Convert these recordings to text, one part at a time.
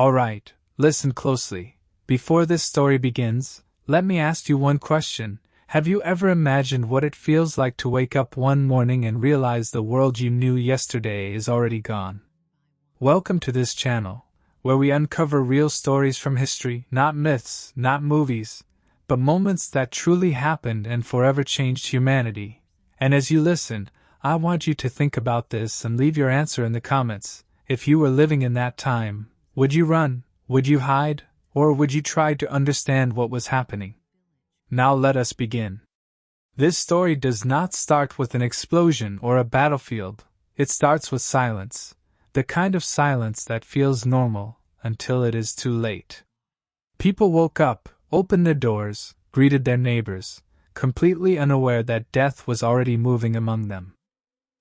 Alright, listen closely. Before this story begins, let me ask you one question. Have you ever imagined what it feels like to wake up one morning and realize the world you knew yesterday is already gone? Welcome to this channel, where we uncover real stories from history, not myths, not movies, but moments that truly happened and forever changed humanity. And as you listen, I want you to think about this and leave your answer in the comments. If you were living in that time, would you run, would you hide, or would you try to understand what was happening? Now let us begin. This story does not start with an explosion or a battlefield. It starts with silence, the kind of silence that feels normal until it is too late. People woke up, opened their doors, greeted their neighbors, completely unaware that death was already moving among them.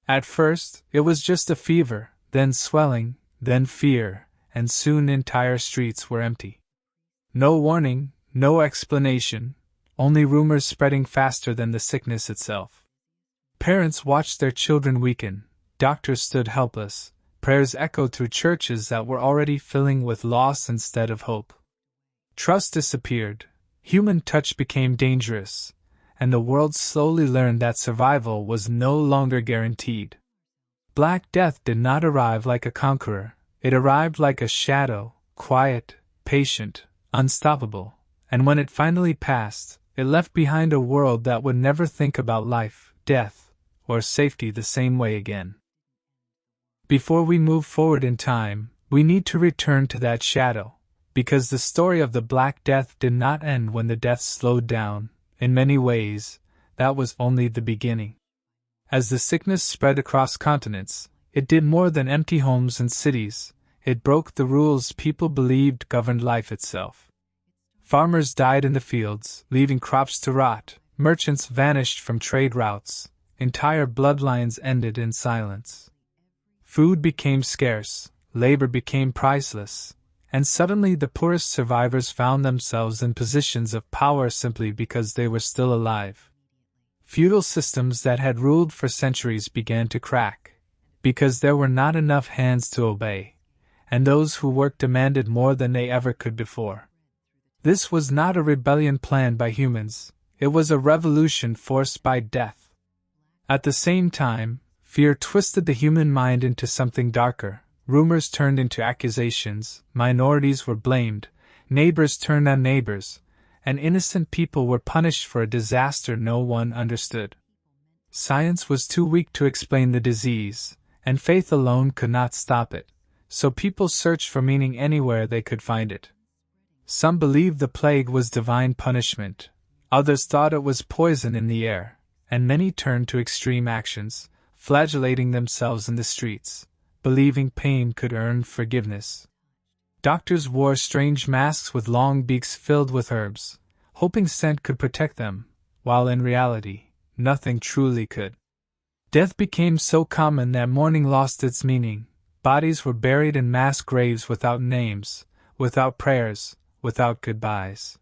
At first, it was just a fever, then swelling, then fear, and soon entire streets were empty. No warning, no explanation, only rumors spreading faster than the sickness itself. Parents watched their children weaken, doctors stood helpless, prayers echoed through churches that were already filling with loss instead of hope. Trust disappeared, human touch became dangerous, and the world slowly learned that survival was no longer guaranteed. Black Death did not arrive like a conqueror, it arrived like a shadow, quiet, patient, unstoppable, and when it finally passed, it left behind a world that would never think about life, death, or safety the same way again. Before we move forward in time, we need to return to that shadow, because the story of the Black Death did not end when the death slowed down. In many ways, that was only the beginning. As the sickness spread across continents, it did more than empty homes and cities. It broke the rules people believed governed life itself. Farmers died in the fields, leaving crops to rot, merchants vanished from trade routes, entire bloodlines ended in silence. Food became scarce, labor became priceless, and suddenly the poorest survivors found themselves in positions of power simply because they were still alive. Feudal systems that had ruled for centuries began to crack, because there were not enough hands to obey, and those who worked demanded more than they ever could before. This was not a rebellion planned by humans, it was a revolution forced by death. At the same time, fear twisted the human mind into something darker. Rumors turned into accusations, minorities were blamed, neighbors turned on neighbors, and innocent people were punished for a disaster no one understood. Science was too weak to explain the disease, and faith alone could not stop it, so people searched for meaning anywhere they could find it. Some believed the plague was divine punishment, others thought it was poison in the air, and many turned to extreme actions, flagellating themselves in the streets, believing pain could earn forgiveness. Doctors wore strange masks with long beaks filled with herbs, hoping scent could protect them, while in reality, nothing truly could. Death became so common that mourning lost its meaning. Bodies were buried in mass graves without names, without prayers, without goodbyes.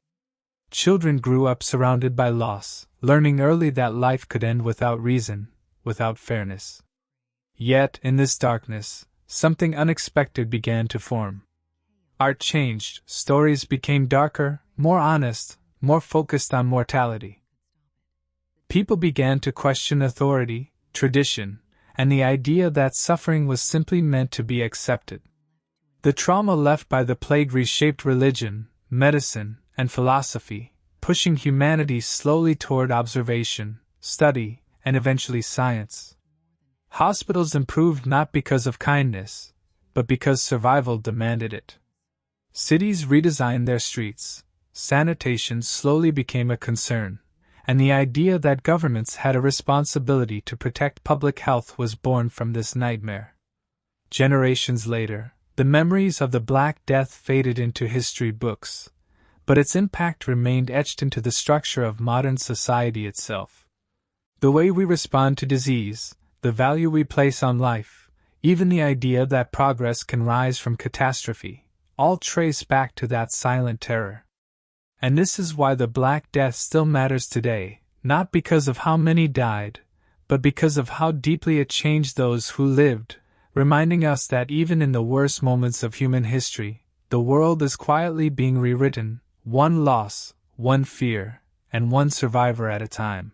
Children grew up surrounded by loss, learning early that life could end without reason, without fairness. Yet, in this darkness, something unexpected began to form. Art changed, stories became darker, more honest, more focused on mortality. People began to question authority, tradition, and the idea that suffering was simply meant to be accepted. The trauma left by the plague reshaped religion, medicine, and philosophy, pushing humanity slowly toward observation, study, and eventually science. Hospitals improved not because of kindness, but because survival demanded it. Cities redesigned their streets, sanitation slowly became a concern, and the idea that governments had a responsibility to protect public health was born from this nightmare. Generations later, the memories of the Black Death faded into history books, but its impact remained etched into the structure of modern society itself. The way we respond to disease, the value we place on life, even the idea that progress can rise from catastrophe, all trace back to that silent terror. And this is why the Black Death still matters today, not because of how many died, but because of how deeply it changed those who lived, reminding us that even in the worst moments of human history, the world is quietly being rewritten, one loss, one fear, and one survivor at a time.